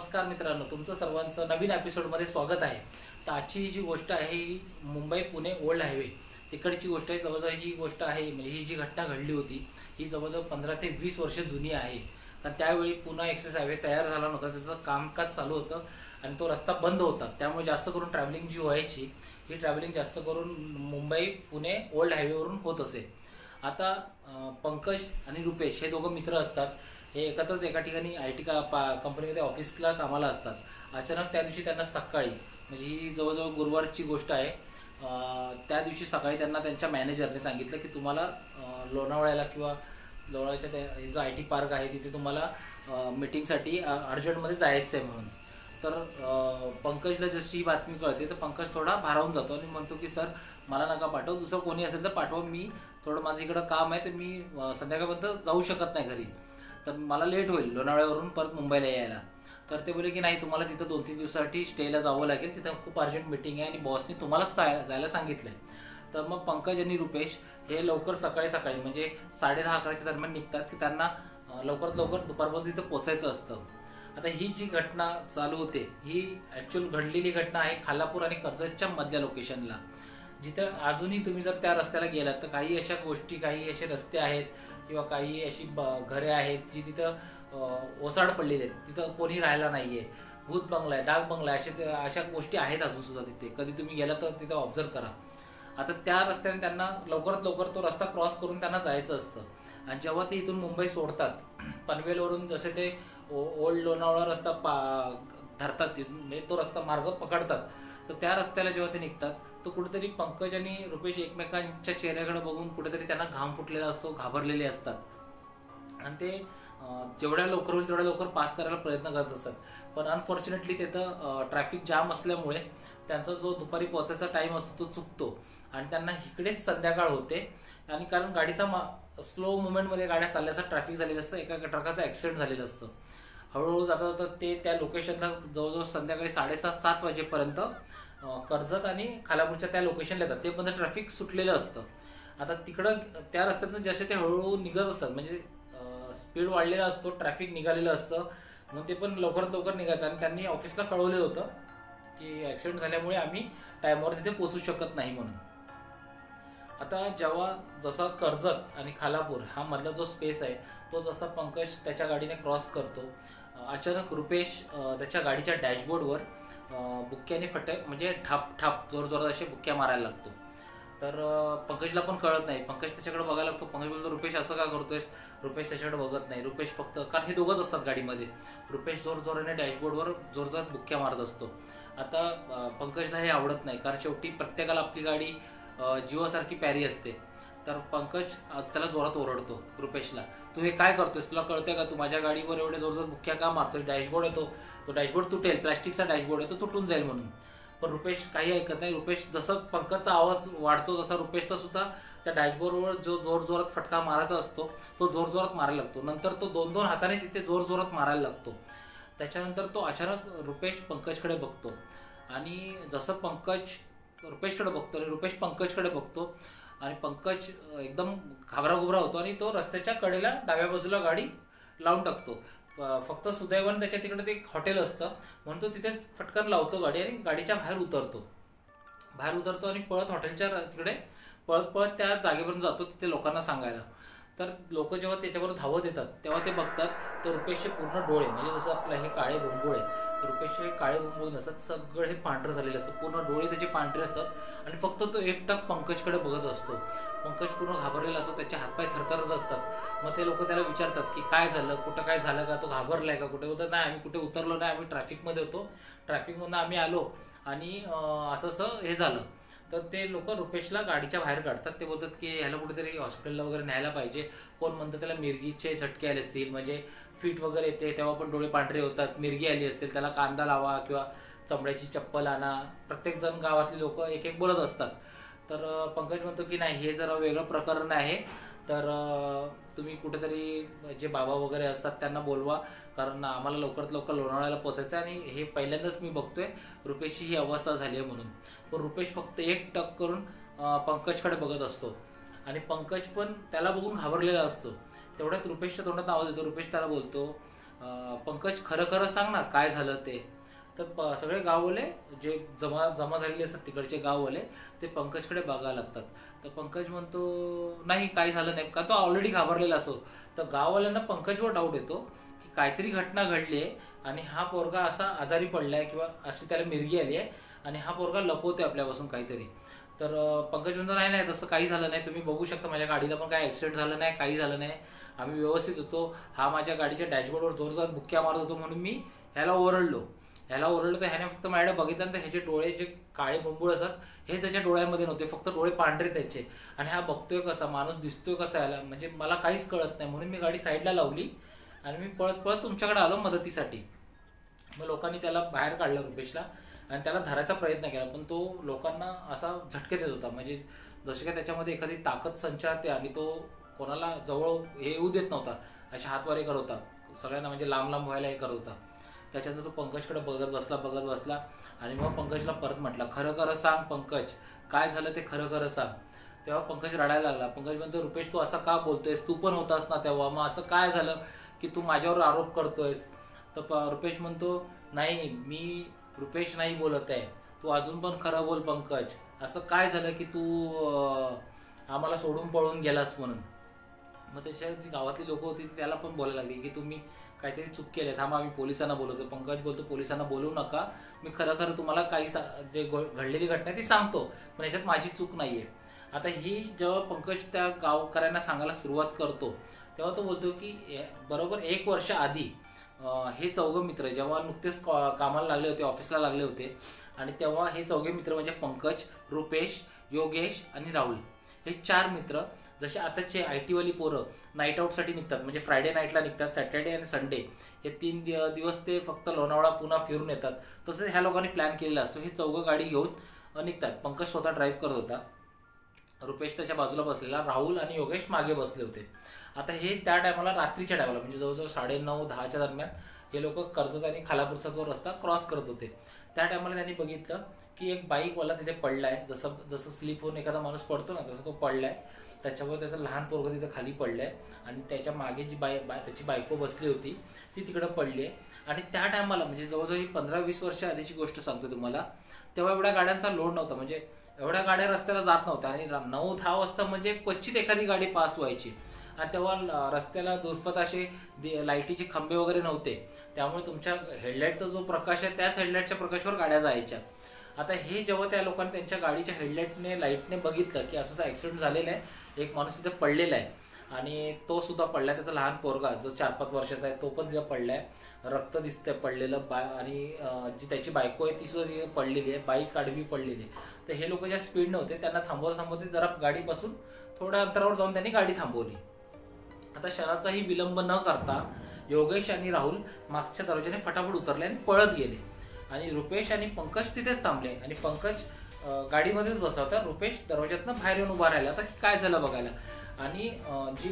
नमस्कार मित्रांनो, तुमचं सर्वांचं नवीन एपिसोडमध्ये स्वागत आहे। तर आजची जी गोष्ट आहे ही मुंबई पुणे ओल्ड हायवे तिकडची गोष्ट आहे। जवळजवळ ही गोष्ट आहे म्हणजे ही जी घटना घडली होती ही जवळजवळ 15 ते 20 वर्ष जुनी आहे। कारण त्यावेळी पुणे एक्सप्रेस हायवे तयार झाला नव्हता, त्याचं कामकाज चालू होतं आणि तो रस्ता बंद होता। त्यामुळे जास्त करून ट्रॅव्हलिंग जी व्हायची ही ट्रॅव्हलिंग जास्त करून मुंबई पुणे ओल्ड हायवेवरून होत असे। आता पंकज आणि रुपेश हे दोघं मित्र असतात। हे एकत्रच एका ठिकाणी IT कंपनीमध्ये ऑफिसला कामाला असतात। अचानक त्या दिवशी त्यांना सकाळी म्हणजे ही जवळजवळ गुरुवारची गोष्ट आहे, त्या दिवशी सकाळी त्यांना त्यांच्या मॅनेजरने सांगितलं की तुम्हाला लोणावळ्याला किंवा लोणावळ्याच्या त्या जो IT पार्क आहे तिथे तुम्हाला मीटिंगसाठी अर्जंटमध्ये जायचं आहे म्हणून। तर पंकजला जशी ही बातमी कळते तर पंकज थोडा भारावून जातो आणि म्हणतो की सर मला नका पाठव, दुसरं कोणी असेल तर पाठवा, मी थोडं माझं इकडं काम आहे तर मी संध्याकाळपर्यंत जाऊ शकत नाही घरी, तर मला लेट होईल लोणावळ्यावरून परत मुंबईला यायला। तर ते बोले की नाही, तुम्हाला तिथं 2-3 दिवसासाठी स्टेला जावं लागेल, तिथं खूप अर्जंट मीटिंग आहे आणि बॉसने तुम्हालाच जायला सांगितलं आहे। तर मग पंकज आणि रुपेश हे लवकर सकाळी म्हणजे 10:30-11च्या दरम्यान निघतात की त्यांना लवकरात लवकर दुपारपर्यंत तिथं पोचायचं असतं। आता ही जी घटना चालू होते ही ॲक्च्युअल घडलेली घटना आहे खालापूर आणि कर्जतच्या मधल्या लोकेशनला, जिथं अजूनही तुम्ही जर त्या रस्त्याला गेलात तर काही अशा गोष्टी, काही असे रस्ते आहेत किंवा काही अशी घरे आहेत जी तिथं ओसाड पडलेली आहेत, तिथं कोणी राहायला नाही आहे, भूत बंगला आहे, डाक बंगला आहे, अशा गोष्टी आहेत अजूनसुद्धा तिथे। कधी तुम्ही गेला तर तिथं ऑब्झर्व करा। आता त्या रस्त्याने त्यांना लवकरात लवकर तो रस्ता क्रॉस करून त्यांना जायचं असतं आणि जेव्हा ते इथून मुंबई सोडतात पनवेलवरून, जसे ते ओल्ड लोणावळा रस्ता धरतात म्हणजे तो रस्ता मार्ग पकडतात, तर त्या रस्त्याला जेव्हा ते निघतात तर कुठेतरी पंकज आणि रुपेश एकमेकांच्या चेहऱ्याकडे बघून कुठेतरी त्यांना घाम फुटलेला असतो, घाबरलेले असतात आणि ते जेवढ्या लवकर होईल तेवढ्या लवकर पास करायला प्रयत्न करत असतात। पण अनफॉर्च्युनेटली तिथं ट्रॅफिक जाम असल्यामुळे त्यांचा जो दुपारी पोहोचायचा टाईम असतो तो चुकतो आणि त्यांना इकडेच संध्याकाळ होते। आणि कारण गाडीचा स्लो मुवमेंटमध्ये गाड्या चालल्याचं ट्रॅफिक झालेलं असतं, एका ट्रकाचं ॲक्सिडेंट झालेलं असतं। हळूहळू जाता जाता ते त्या लोकेशनला जवळजवळ संध्याकाळी 6:30-7 वाजेपर्यंत कर्जत आणि खालापूरच्या त्या लोकेशनला येतात, ते पण ट्रॅफिक सुटलेलं असतं। आता तिकडं त्या रस्त्यातून जसे ते हळूहळू निघत असतात म्हणजे स्पीड वाढलेला असतो, ट्रॅफिक निघालेलं असतं, मग ते पण लवकरात लवकर निघायचं आणि त्यांनी ऑफिसला कळवलेलं होतं की ॲक्सिडेंट झाल्यामुळे आम्ही टाईमवर तिथे पोचू शकत नाही म्हणून। आता जेव्हा जसा कर्जत आणि खालापूर हा मधला जो स्पेस आहे तो जसा पंकज त्याच्या गाडीने क्रॉस करतो, अचानक रुपेश त्याच्या गाडीच्या डॅशबोर्डवर बुक्क्याने म्हणजे ठाप जोरजोरात असे बुक्क्या मारायला लागतो। तर पंकजला पण कळत नाही, पंकज त्याच्याकडे बघायला लागतो। पंकज बोलतो रुपेश असं का करतोयस, रुपेश त्याच्याकडे बघत नाही। रुपेश फक्त, कारण हे दोघंच असतात गाडीमध्ये, रुपेश जोराने डॅशबोर्डवर जोरजोरात बुक्क्या मारत असतो। आता पंकजला हे आवडत नाही, कारण शेवटी प्रत्येकाला आपली गाडी जीवासारखी प्यारी असते। तर पंकज त्याला जोरात ओरडतो रुपेशला, तू हे काय करतोयस, तुला कळतंय का, तू माझ्या गाडीवर एवढे जोरजोरात बुक्क्या का मारतोय, डॅशबोर्ड येतो तो डॅशबोर्ड तुटेल, प्लॅस्टिकचा डॅशबोर्ड आहे तो तुटून जाईल म्हणून। पण रुपेश काही ऐकत नाही। रुपेश जसं पंकजचा आवाज वाढतो तसा रुपेशचा सुद्धा त्या डॅशबोर्डवर जो जोरजोरात फटका मारायचा असतो तो जोरजोरात मारायला लागतो। नंतर तो 2-2 हाताने तिथे जोरजोरात मारायला लागतो। त्याच्यानंतर तो अचानक रुपेश पंकजकडे बघतो आणि जसं पंकज रुपेशकडे बघतो आणि रुपेश पंकजकडे बघतो आणि पंकज एकदम घाबराघुबरा होतो आणि तो रस्त्याच्या कडेला डाव्या बाजूला गाडी लावून टाकतो। फक्त सुदैवाने त्याच्या तिकडे ते एक हॉटेल असतं म्हणून तो तिथेच फटकन लावतो गाडी आणि गाडीच्या बाहेर उतरतो आणि पळत हॉटेलच्या तिकडे पळत त्या जागेपर्यंत जातो तिथे लोकांना सांगायला। तर लोक जेव्हा त्याच्याबरोबर धावत येतात तेव्हा ते बघतात तर रुपेशचे पूर्ण डोळे, म्हणजे जसं आपलं हे काळे बुंबुळ आहेत, रुपेशचे काळे बुंबुळ नसतात, सगळं हे पांढरं झालेलं असतं, पूर्ण डोळे त्याचे पांढरे असतात आणि फक्त तो एकटक पंकजकडे बघत असतो। पंकज पूर्ण घाबरलेला असतो, त्याचे हातपाय थरथरत असतात। मग ते लोक त्याला विचारतात की काय झालं, कुठं काय झालं का, तो घाबरलाय का, कुठे होतं, नाही आम्ही कुठे उतरलो नाही, आम्ही ट्रॅफिकमध्ये होतो, ट्रॅफिकमधून आम्ही आलो आणि असं हे झालं। तर ते लोक रुपेशला गाडीच्या बाहेर काढतात। ते बोलतात की ह्याला कुठेतरी हॉस्पिटलला वगैरे न्यायला पाहिजे, कोण म्हणतं त्याला मिरगीचे झटके आले असतील, म्हणजे फिट वगैरे येते तेव्हा पण डोळे पांढरे होतात, मिरगी आली असेल, त्याला कांदा लावा किंवा चमड्याची चप्पल आणा, प्रत्येकजण गावातले लोक एक एक बोलत असतात। तर पंकज म्हणतो की नाही, हे जरा वेगळं प्रकरण आहे, तर तुम्ही कुठेतरी जे बाबा वगैरे असतात त्यांना बोलवा, कारण आम्हाला लवकरात लवकर लोणावळ्याला पोचायचं आहे आणि हे पहिल्यांदाच मी बघतोय रुपेशची ही अवस्था झाली आहे म्हणून। पण रुपेश फक्त एक टक करून पंकजकडे बघत असतो आणि पंकज पण त्याला बघून घाबरलेला असतो। तेवढ्यात रुपेशच्या तोंडात आवाज येतो, रुपेश त्याला बोलतो पंकज खरं खरं सांग ना काय झालं ते. तर सगळे गाववाले जे जमा जमा झालेले असतात तिकडचे गाववाले ते पंकजकडे बघायला लागतात. तर पंकज म्हणतो नाही काही झालं नाही, का तो ऑलरेडी घाबरलेला असो. तर गाववाल्यांना पंकजवर डाऊट येतो की काहीतरी घटना घडली आहे आणि हा पोरगा असा आजारी पडलाय किंवा अशी त्याला मिरगी आली आहे आणि हा पोरगा लपवतोय आपल्यापासून काहीतरी. तर पंकज म्हणतो नाही नाही तसं काही झालं नाही, तुम्ही बघू शकता माझ्या गाडीला पण काही ॲक्सिडेंट झालं नाही, काही झालं नाही, आम्ही व्यवस्थित होतो. हा माझ्या गाडीच्या डॅशबोर्डवर जोरदार बुक्क्या मारत होतो म्हणून मी ह्याला ओरडलो तर ह्याने फक्त माझ्याकडे बघितलं तर ह्याचे डोळे जे काळे बुंबूळ असतात हे त्याच्या डोळ्यामध्ये नव्हते, फक्त डोळे पांढरे त्याचे. आणि हा बघतोय कसा, माणूस दिसतोय कसा याला, म्हणजे मला काहीच कळत नाही. म्हणून मी गाडी साईडला लावली आणि मी पळत पळत तुमच्याकडे आलो मदतीसाठी. मग लोकांनी त्याला बाहेर काढलं रुपेशला आणि त्याला धरायचा प्रयत्न केला, पण तो लोकांना असा झटके देत होता, म्हणजे जसे काय त्याच्यामध्ये एखादी ताकद संचारते आणि तो कोणाला जवळ हे येऊ देत नव्हता, अशा हातवारे करत होता सगळ्यांना, म्हणजे लांब लांब व्हायला हे करत होता. त्याच्यानंतर तो पंकजकडे बघत बसला आणि मग पंकजला परत म्हटला खरं खरं सांग पंकज काय झालं ते खरं खरं सांग. तेव्हा पंकज रडायला लागला. पंकज म्हणतो रुपेश तू असं का बोलतोयस, तू पण होतास ना तेव्हा, मग असं काय झालं की तू माझ्यावर आरोप करतोयस. तर रुपेश म्हणतो नाही मी रुपेश नाही बोलत आहे, तू अजून पण खरं बोल पंकज, असं काय झालं की तू आम्हाला सोडून पळून गेलास म्हणून. मग त्याच्या जी गावातली लोक होती त्याला पण बोलायला लागली की तुम्ही काहीतरी चूक केली, थांबा आम्ही पोलिसांना बोलवतो. पंकज बोलतो पोलिसांना बोलवू नका, मी खरं खरं तुम्हाला काही जे घडलेली घटना ती सांगतो, पण याच्यात माझी चूक नाही आहे. आता ही जेव्हा पंकज त्या गावकऱ्यांना सांगायला सुरुवात करतो तेव्हा तो बोलतो की बरोबर 1 वर्ष आधी हे चौघं मित्र जेव्हा नुकतेच कामाला लागले होते, ऑफिसला लागले होते, आणि तेव्हा हे चौघे मित्र म्हणजे पंकज, रुपेश, योगेश आणि राहुल हे 4 मित्र जसे आताचे IT वाली पोरं नाईट आऊटसाठी निघतात, म्हणजे फ्रायडे नाईटला निघतात, सॅटर्डे आणि संडे हे 3 दिवस ते फक्त लोणावळा पुन्हा फिरून येतात, तसंच ह्या लोकांनी प्लॅन केलेला असतो. हे चौघं गाडी घेऊन निघतात. पंकज स्वतः ड्राईव्ह करत होता, रुपेश त्याच्या बाजूला बसलेला, राहुल आणि योगेश मागे बसले होते. आता हे त्या टायमाला रात्रीच्या टायमाला म्हणजे जवळजवळ 9:30-10च्या दरम्यान हे लोक कर्जत आणि खालापूरचा जो रस्ता क्रॉस करत होते. त्या टायमाला त्यांनी बघितलं की एक बाईकवाला तिथे पडलाय, जसं स्लिप होऊन एखादा माणूस पडतो ना तसं तो पडलाय, त्याच्यावर त्याचं लहान पोरगं तिथे खाली पडलंय आणि त्याच्या मागे जी त्याची बायको बसली होती ती तिकडं पडली आहे. आणि त्या टायमाला म्हणजे जवळजवळ ही 15-20 वर्ष आधीची गोष्ट सांगतो तुम्हाला, तेव्हा एवढ्या गाड्यांचा लोड नव्हता, म्हणजे एवढ्या गाड्या रस्त्याला जात नव्हत्या आणि 9-10 वाजता म्हणजे क्वचित एखादी गाडी पास व्हायची. आणि तेव्हा रस्त्याला दुर्फत असे लाईटीचे खंबे वगैरे नव्हते, त्यामुळे तुमच्या हेडलाईटचा जो प्रकाश आहे त्याच हेडलाईटच्या प्रकाशावर गाड्या जायच्या. आता हे जेव्हा त्या लोकांनी त्यांच्या गाडीच्या हेडलाईटने लाईटने बघितलं की असं ॲक्सिडेंट झालेला आहे, एक माणूस तिथे पडलेला आहे आणि तो सुद्धा पडलाय, त्याचा लहान पोरगा जो 4-5 वर्षाचा आहे तो पण तिथे पडलाय, रक्त दिसतंय पडलेलं आणि जी त्याची बायको आहे ती सुद्धा तिथे पडलेली आहे, बाईक आडवी पडलेली आहे. तर हे लोक ज्या स्पीड नव्हते त्यांना थांबवते जरा गाडीपासून थोड्या अंतरावर जाऊन त्यांनी गाडी थांबवली. आता क्षणाचाही विलंब न करता योगेश आणि राहुल मागच्या दरवाजाने फटाफट उतरले आणि पळत गेले आणि रुपेश आणि पंकज तिथेच थांबले आणि पंकज गाडीमध्येच बसला होता. रुपेश दरवाज्यातनं बाहेर येऊन उभा राहिला होता की काय झालं बघायला, आणि जी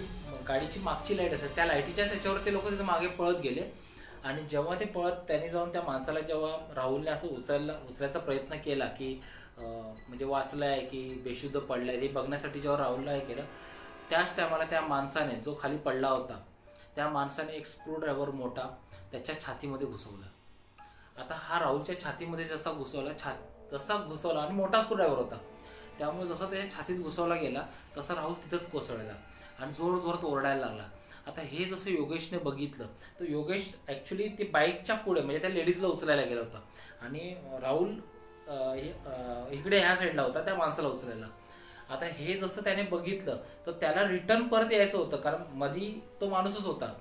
गाडीची मागची लाईट असेल त्या लाईटीच्या त्याच्यावर ते लोक तिथे मागे पळत गेले. आणि जेव्हा ते पळत त्यांनी जाऊन त्या माणसाला जेव्हा राहुलने असं उचलायचा प्रयत्न केला की म्हणजे वाचलाय की बेशुद्ध पडलाय हे बघण्यासाठी जेव्हा राहुलला हे केलं, त्याच टायमाला त्या माणसाने जो खाली पडला होता त्या माणसाने एक स्क्रूड्रायव्हर मोठा त्याच्या छातीमध्ये घुसवला. आता हा राहुलच्या छातीमध्ये जसा घुसवला आणि मोठा स्क्रूड्रायव्हर होता, त्यामुळे जसं त्याच्या छातीत घुसवला गेला तसा राहुल तिथंच कोसळला आणि जोरात ओरडायला लागला. आता हे जसं योगेशने बघितलं तर योगेश ॲक्च्युली ते बाईकच्या पुढे म्हणजे त्या लेडीजला उचलायला गेला होता आणि राहुल इकडे ह्या साईडला होता त्या माणसाला उचलायला. आता हे जसं त्याने बघितलं तर त्याला रिटर्न परत यायचं होतं, कारण मधी तो माणूसच होता.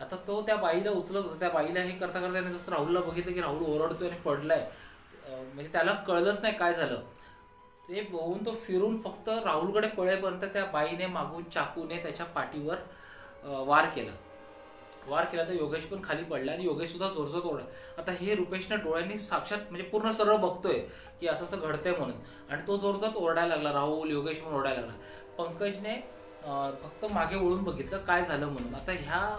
आता तो त्या बाईला उचलत होता, त्या बाईला हे करता करता त्याने जसं राहुलला बघितलं की राहुल ओरडतोय आणि पडलाय, म्हणजे त्याला कळलंच नाही काय झालं. ते बघून तो फिरून फक्त राहुलकडे पळेपर्यंत त्या बाईने मागून चाकूने त्याच्या पाठीवर वार केला तर योगेश पण खाली पडला आणि योगेश सुद्धा जोरजोरात ओरडला. आता हे रुपेशने डोळ्यांनी साक्षात म्हणजे पूर्ण सरळ बघतोय की असं घडतंय म्हणून, आणि तो जोरजोरात ओरडायला लागला, राहुल योगेश म्हणून ओरडायला लागला. पंकजने फक्त मागे वळून बघितलं काय झालं म्हणून. आता ह्या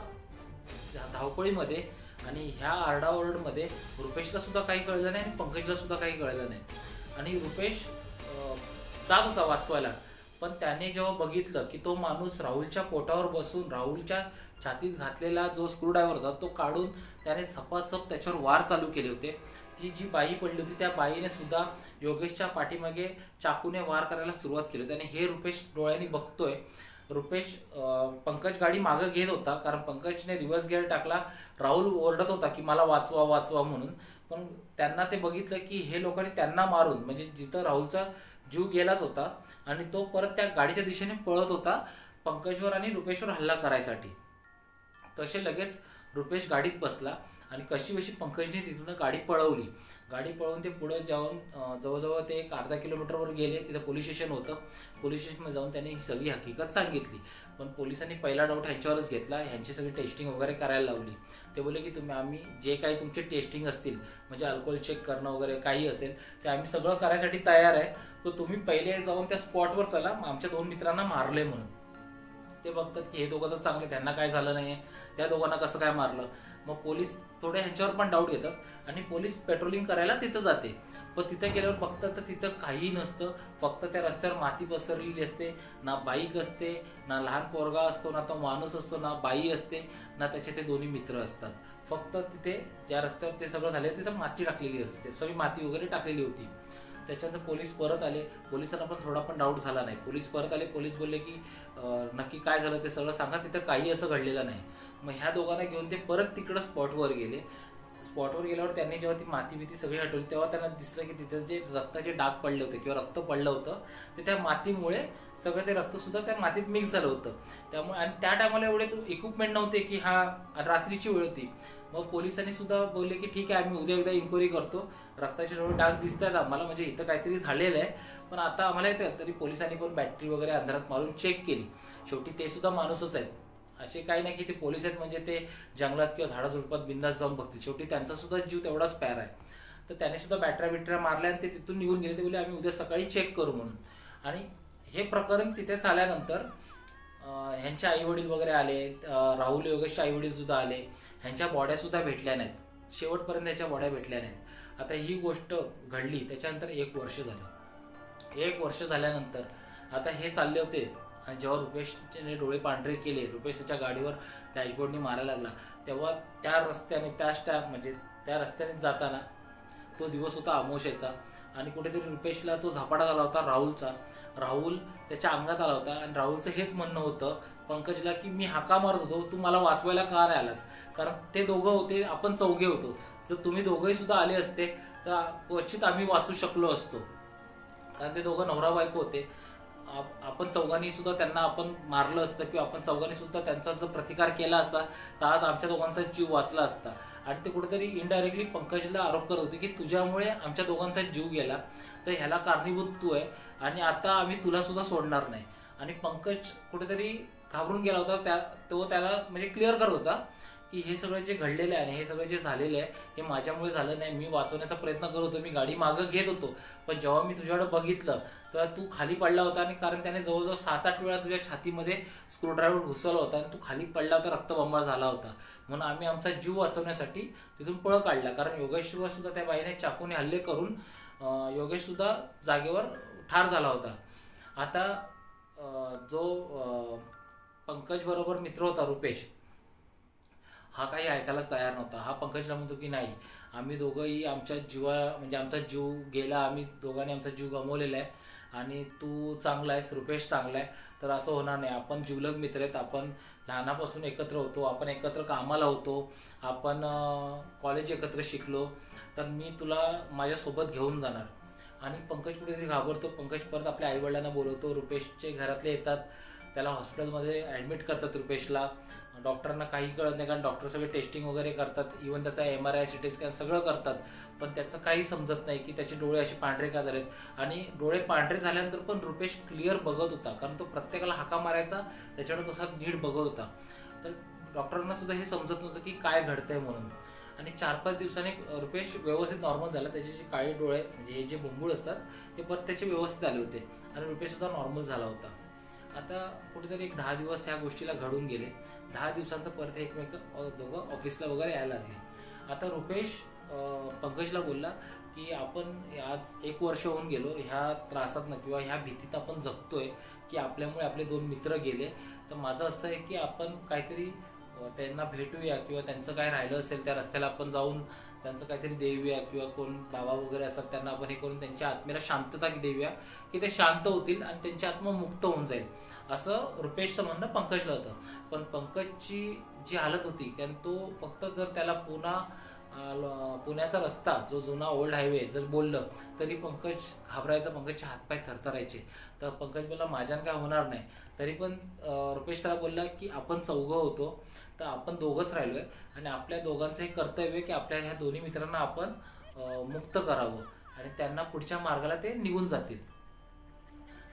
धावपळीमध्ये आणि ह्या आरडाओरडमध्ये रुपेशला सुद्धा काही कळलं नाही आणि पंकजला सुद्धा काही कळलं नाही. आणि रुपेश जात होता वाचवायला, पण त्याने जेव्हा बघितलं की तो माणूस राहुलच्या पोटावर बसून राहुलच्या छातीत घातलेला जो स्क्रूड्रायव्हर होता तो काढून त्याने झपाझप त्याच्यावर वार चालू केले होते. ती जी बाई पडली होती त्या बाईने सुद्धा योगेशच्या पाठीमागे चाकूने वार करायला सुरुवात केली होती. आणि हे रुपेश डोळ्यांनी बघतोय. रुपेश पंकज गाडी मागं घेत होता, कारण पंकजने रिव्हर्स गिअर टाकला. राहुल ओरडत होता की मला वाचवा वाचवा म्हणून. पण त्यांना ते बघितलं की हे लोकांनी त्यांना मारून, म्हणजे जिथं राहुलचा जीव गेलाच होता आणि तो परत त्या गाडीच्या दिशेने पळत होता पंकजवर आणि रुपेशवर हल्ला करायसाठी. तसे लगेच रुपेश गाडीत बसला आणि कशी बशी पंकजने तिथून गाडी पळवली. गाडी पळवून ते पुढे जाऊन जवळजवळ ते एक अर्धा किलोमीटरवर गेले. तिथं पोलीस स्टेशन होतं. पोलीस स्टेशनमध्ये जाऊन त्यांनी ही सगळी हकीकत सांगितली. पण पोलिसांनी पहिला डाऊट ह्यांच्यावरच घेतला. ह्यांची सगळी टेस्टिंग वगैरे करायला लावली. ते बोलले की आम्ही जे काही तुमचे टेस्टिंग असतील, म्हणजे अल्कोहोल चेक करणं वगैरे काही असेल ते आम्ही सगळं करायसाठी तयार आहे. तर तुम्ही पहिले जाऊन त्या स्पॉटवर चला, आमच्या 2 मित्रांना मारले म्हणून. ते बघतात की हे दोघं तर चांगले, त्यांना काय झालं नाही, त्या दोघांना कसं काय मारलं. मग पोलीस थोडे ह्यांच्यावर पण डाऊट घेतात आणि पोलीस पेट्रोलिंग करायला तिथं जाते. पण तिथं गेल्यावर बघतात तर तिथं काही नसतं. फक्त त्या रस्त्यावर माती पसरलेली असते. ना बाईक असते, ना लहान पोरगा असतो, ना तो माणूस असतो, ना बाई असते, ना त्याचे ते दोन्ही मित्र असतात. फक्त तिथे ज्या रस्त्यावर ते सगळं झाले तिथं माती टाकलेली असते, सगळी माती वगैरे टाकलेली होती. त्याच्यानंतर पोलीस परत आले. पोलिसांना पण थोडा पण डाऊट झाला नाही. पोलीस परत आले. पोलीस बोलले की नक्की काय झालं ते सगळं सांगा, तिथं काही असं घडलेलं नाही. मग ह्या दोघांना घेऊन ते परत तिकडं स्पॉटवर गेले. स्पॉटवर गेल्यावर त्यांनी जेव्हा ती माती बिती सगळी हटवली तेव्हा त्यांना दिसलं की तिथे जे रक्ताचे डाग पडले होते किंवा रक्त पडलं होतं ते त्या मातीमुळे सगळं ते रक्तसुद्धा त्या मातीत मिक्स झालं होतं. त्यामुळे आणि त्या टायमाला एवढे इक्विपमेंट नव्हते की हा रात्रीची वेळ होती. मग पोलिसांनी सुद्धा बोलले की ठीक आहे, आम्ही उद्या एकदा इन्क्वायरी करतो. रक्ताचे थोडे डाग दिसत आहेत आम्हाला, म्हणजे इथं काहीतरी झालेलं आहे, पण आता आम्हाला येतं. तरी पोलिसांनी पण बॅटरी वगैरे अंधारात मारून चेक केली. शेवटी ते सुद्धा माणूसच आहेत. असे काही नाही की ते पोलीस आहेत म्हणजे ते जंगलात किंवा झाडाझुडपात बिंदास जाऊन बघतील. शेवटी त्यांचा सुद्धा जीव तेवढाच प्यारा आहे. तर त्याने सुद्धा बॅटऱ्या मारल्या आणि ते तिथून निघून गेले. ते बोलले आम्ही उद्या सकाळी चेक करू म्हणून. आणि हे प्रकरण तिथे आल्यानंतर ह्यांचे आईवडील वगैरे आले. राहुल योगेशचे आईवडील सुद्धा आले. ह्यांच्या बॉड्या सुद्धा भेटल्या नाहीत. शेवटपर्यंत ह्याच्या बॉड्या भेटल्या नाहीत. आता ही गोष्ट घडली त्याच्यानंतर 1 वर्ष झालं. 1 वर्ष झाल्यानंतर आता हे चालले होते आणि जेव्हा रुपेशने डोळे पांढरे केले, रुपेश त्याच्या गाडीवर डॅशबोर्डनी मारायला लागला, तेव्हा त्या रस्त्याने त्या रस्त्याने जाताना तो दिवस होता अमावस्येचा. आणि कुठेतरी रुपेशला तो झपाटा आला होता राहुलचा. राहुल त्याच्या अंगात आला होता आणि राहुलचं हेच म्हणणं होतं पंकजला की मी हाका मारत होतो, तू मला वाचवायला का नाही आलास. कारण ते दोघं होते, आपण चौघे होतो. जर तुम्ही दोघंही सुद्धा आले असते तर क्वचित आम्ही वाचू शकलो असतो. कारण ते दोघं नवरा बायको होते. आपण चौघांनी सुद्धा त्यांना आपण मारलं असतं किंवा आपण चौघांनी सुद्धा त्यांचा जर प्रतिकार केला असता तर आज आमच्या दोघांचा जीव वाचला असता. आणि ते कुठेतरी इनडायरेक्टली पंकजला आरोप करत होते की तुझ्यामुळे आमच्या दोघांचा जीव गेला, तर ह्याला कारणीभूत तू आहे आणि आता आम्ही तुला सुद्धा सोडणार नाही. आणि पंकज कुठेतरी घाबरून गेला होता. तो त्याला म्हणजे क्लिअर करत होता की हे सगळं जे घडलेलं आहे आणि हे सगळं जे झालेलं आहे हे माझ्यामुळे झालं नाही. मी वाचवण्याचा प्रयत्न करत होतो, मी गाडी मागं घेत होतो, पण जेव्हा मी तुझ्याकडे बघितलं तर तू खाली पडला होता. आणि कारण त्याने जवळजवळ 7-8 वेळा तुझ्या छातीमध्ये स्क्रूड्रायव्हर घुसवला होता आणि तू खाली पडला होता, रक्तबंबाळ झाला होता. म्हणून आम्ही आमचा जीव वाचवण्यासाठी तिथून पळ काढला. कारण योगेशवर सुद्धा त्या बाईने चाकूने हल्ले करून योगेश सुद्धा जागेवर ठार झाला होता. आता जो पंकज बरोबर मित्र होता रुपेश, हा काही ऐकायलाच तयार नव्हता. हा पंकजला म्हणतो की नाही, आम्ही दोघंही आमच्या म्हणजे आमचा जीव गेला, आम्ही दोघांनी आमचा जीव गमावलेला आहे आणि तू चांगला आहेस, रुपेश चांगला आहे, तर असं होणार नाही. आपण जिवलग मित्र आहेत, आपण लहानापासून एकत्र होतो, आपण एकत्र कामाला होतो, आपण कॉलेज एकत्र शिकलो, तर मी तुला माझ्यासोबत घेऊन जाणार. आणि पंकज कुठेतरी घाबरतो. पंकज परत आपल्या आईवडिलांना बोलवतो. रुपेशचे घरातले येतात, त्याला हॉस्पिटलमध्ये ॲडमिट करतात रुपेशला. डॉक्टरांना काही कळत नाही, कारण डॉक्टर सगळे टेस्टिंग वगैरे करतात, इव्हन त्याचा MRI CT स्कॅन सगळं करतात, पण त्याचं काही समजत नाही की त्याचे डोळे असे पांढरे का झालेत. आणि डोळे पांढरे झाल्यानंतर पण रुपेश क्लिअर बघत होता, कारण तो प्रत्येकाला हाका मारायचा, त्याच्याकडे तसा नीट बघत होता. तर डॉक्टरांना सुद्धा हे समजत नव्हतं की काय घडतंय म्हणून. आणि 4-5 दिवसांनी रुपेश व्यवस्थित नॉर्मल झाला. त्याचे जे काळे डोळे म्हणजे हे जे बुंबूळ असतात हे परत त्याचे व्यवस्थित आले होते आणि रुपेश सुद्धा नॉर्मल झाला होता. आता कुठेतरी एक 10 दिवस ह्या गोष्टीला घडून गेले. 10 दिवसांत परत एकमेक दोघं ऑफिसला वगैरे यायला लागले. आता रुपेश पंकजला बोलला की आपण आज 1 वर्ष होऊन गेलो ह्या त्रासातनं किंवा ह्या भीतीत आपण जगतोय की आपल्यामुळे आपले 2 मित्र गेले. तर माझं असं आहे की आपण काहीतरी त्यांना भेटूया किंवा त्यांचं काय राहिलं असेल त्या रस्त्याला आपण जाऊन त्यांचं काहीतरी देऊया किंवा कोण बाबा वगैरे असतात त्यांना आपण हे करून त्यांच्या आत्मेला शांतता देऊया की ते शांत होतील आणि त्यांची आत्मा मुक्त होऊन जाईल, असं रुपेशचं म्हणणं पंकजला होतं. पण पंकजची जी हालत होती कारण तो फक्त जर त्याला पुण्याचा रस्ता जो जुना ओल्ड हायवे जर बोललं तरी पंकज घाबरायचा, पंकजचे हातपाय थरथरायचे. तर पंकज बोलला माझ्यानं काय होणार नाही. तरी पण रुपेश त्याला बोलला की आपण चौघं होतो तर आपण दोघंच राहिलोय आणि आपल्या दोघांचं हे कर्तव्य आहे की आपल्या ह्या दोन्ही मित्रांना आपण मुक्त करावं आणि त्यांना पुढच्या मार्गाला ते निघून जातील.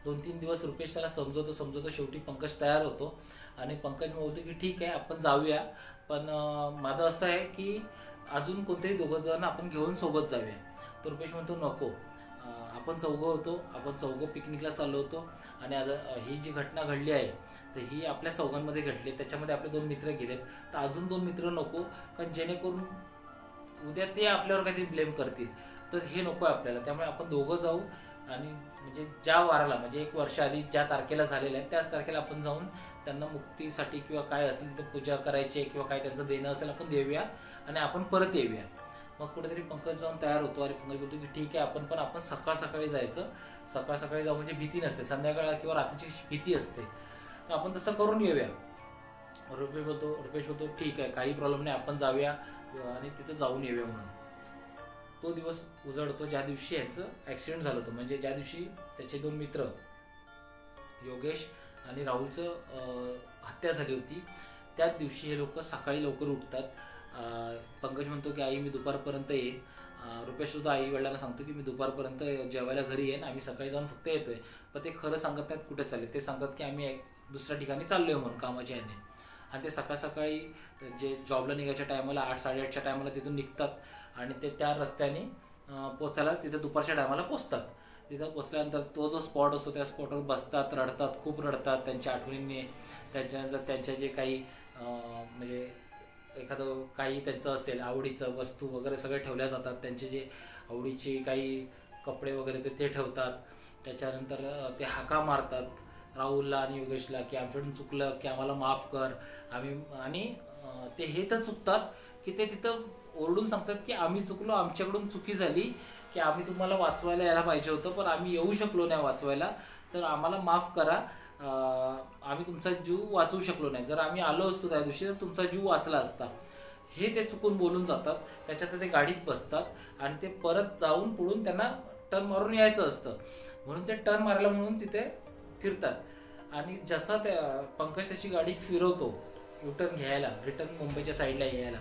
2-3 दिवस रुपेश त्याला समजवतो शेवटी पंकज तयार होतो आणि पंकज बोलतो की ठीक आहे आपण जाऊया, पण माझं असं आहे की अजून कोणतरी दोघं जण आपण घेऊन सोबत जाऊया. तर रुपेश म्हणतो नको, आपण चौघं होतो, आपण चौघं पिकनिकला चाललो होतो आणि आज ही जी घटना घडली आहे तर ही आपल्या चौघांमध्ये घडली, त्याच्यामध्ये आपले 2 मित्र गेलेत. तर अजून 2 मित्र नको, कारण जेणेकरून उद्या ते आपल्यावर काहीतरी ब्लेम करतील. तर हे नको आहे आपल्याला. त्यामुळे आपण दोघं जाऊ आणि म्हणजे ज्या वाराला म्हणजे 1 वर्ष आधी ज्या तारखेला झालेलं आहे त्याच तारखेला आपण जाऊन त्यांना मुक्तीसाठी किंवा काय असेल तिथं पूजा करायची किंवा काय त्यांचं देणं असेल आपण देऊया आणि आपण परत येऊया. मग कुठेतरी पंकज जाऊन तयार होतो आणि पंकज बोलतो की ठीक आहे आपण सकाळी जायचं, सकाळी जाऊ म्हणजे भीती नसते, संध्याकाळ किंवा रात्रीची भीती असते, तर आपण तसं करून येऊया. रुपेश बोलतो ठीक आहे काही प्रॉब्लेम नाही, आपण जाऊया आणि तिथे जाऊन येऊया म्हणून. तो दिवस उजळतो ज्या दिवशी यांचं ॲक्सिडेंट झालं होतं, म्हणजे ज्या दिवशी त्याचे 2 मित्र योगेश आणि राहुलचं हत्या झाली होती त्याच दिवशी हे लोक सकाळी लवकर उठतात. पंकज म्हणतो की आई मी दुपारपर्यंत येईन. रुपेश सुद्धा आई वडिलांना सांगतो की मी दुपारपर्यंत जेवायला घरी येईन, आम्ही सकाळी जाऊन फक्त येतोय. पण ते खरं सांगत नाहीत कुठे चालले, ते सांगतात की आम्ही दुसऱ्या ठिकाणी चाललोय म्हणून कामाच्या ह्याने. आणि ते सकाळी जे जॉबला निघायच्या टायमाला 8-8:30च्या टायमाला तिथून निघतात आणि ते त्या रस्त्याने पोचायला तिथे दुपारच्या टायमाला पोचतात. तिथं पोचल्यानंतर तो जो स्पॉट असतो त्या स्पॉटवर बसतात, रडतात, खूप रडतात त्यांच्या आठवणींनी. त्याच्यानंतर त्यांच्या जे काही म्हणजे एखादं काही त्यांचं असेल आवडीचं वस्तू वगैरे सगळे ठेवल्या जातात, त्यांचे जे आवडीचे काही कपडे वगैरे ते ठेवतात. त्याच्यानंतर ते हाका मारतात राहुलला आणि योगेशला की आमच्याकडून चुकलं की आम्हाला माफ कर आम्ही. आणि ते हे तर चुकतात की ते तिथं ओरडून सांगतात की आम्ही चुकलो, आमच्याकडून चुकी झाली की आम्ही तुम्हाला वाचवायला यायला पाहिजे होतं पण आम्ही येऊ शकलो नाही वाचवायला, तर आम्हाला माफ करा, आम्ही तुमचा जीव वाचवू शकलो नाही, जर आम्ही आलो असतो त्या दिवशी तर तुमचा जीव वाचला असता. हे ते चुकून बोलून जातात. त्याच्यात ते गाडीत बसतात आणि ते परत जाऊन पुढून त्यांना टर्न मारून यायचं असतं म्हणून ते टर्न मारायला म्हणून तिथे फिरतात. आणि जसा त्या पंकज त्याची गाडी फिरवतो युटर्न घ्यायला रिटर्न मुंबईच्या साईडला यायला,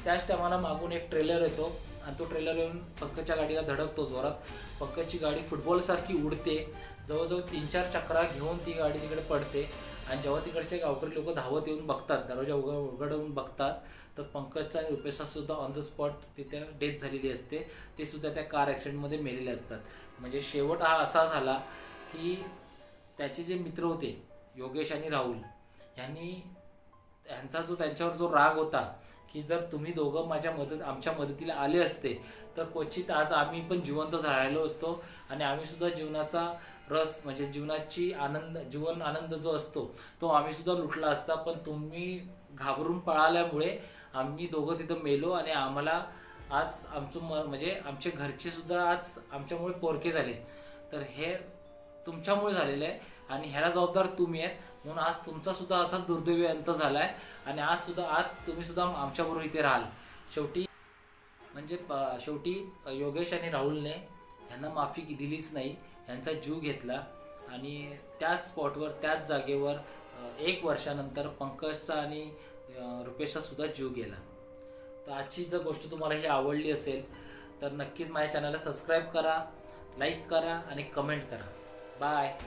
त्याच टायमाला मागून एक ट्रेलर येतो आणि तो ट्रेलर येऊन पंकजच्या गाडीला धडकतो जोरात. पंकजची गाडी फुटबॉलसारखी उडते, जवळजवळ 3-4 चक्रा घेऊन ती गाडी तिकडे पडते. आणि जेव्हा तिकडचे गावकरी लोक धावत येऊन बघतात, दरवाजा उघडवून बघतात, तर पंकजचा आणि रुपेशचा सुद्धा ऑन द स्पॉट तिथे डेथ झालेली असते. ते सुद्धा त्या कार ॲक्सिडेंटमध्ये मेलेले असतात. म्हणजे शेवट हा असा झाला की त्याचे जे मित्र होते योगेश आणि राहुल यांचा त्यांच्यावर जो राग होता की जर तुम्ही दोघं आमच्या मदतीला आले असते तर क्वचित आज आम्ही पण जिवंत राहिलो असतो आणि आम्ही सुद्धा जीवनाचा रस म्हणजे जीवन आनंद जो असतो तो आम्ही सुद्धा लुटला असता. पण तुम्ही घाबरून पळाल्यामुळे आम्ही दोघं तिथं मेलो आणि आम्हाला आज म्हणजे आमचे घरचे सुद्धा आज आमच्यामुळे पोरके झाले. तर हे तुमच्यामुळे झालेलं आहे आणि ह्याला जबाबदार तुम्ही आहेत, म्हणून आज तुमचा सुद्धा असाच दुर्दैवी अंत झालाय आणि आज तुम्ही सुद्धा आमच्याबरोबर इथे राहाल. शेवटी योगेश आणि राहुलने ह्यांना माफी दिलीच नाही, ह्यांचा जीव घेतला आणि त्याच स्पॉटवर त्याच जागेवर 1 वर्षानंतर पंकजचा आणि रुपेशचा सुद्धा जीव गेला. तर आजची जर गोष्ट तुम्हाला ही आवडली असेल तर नक्कीच माझ्या चॅनलला सबस्क्राईब करा, लाईक करा आणि कमेंट करा. बाय.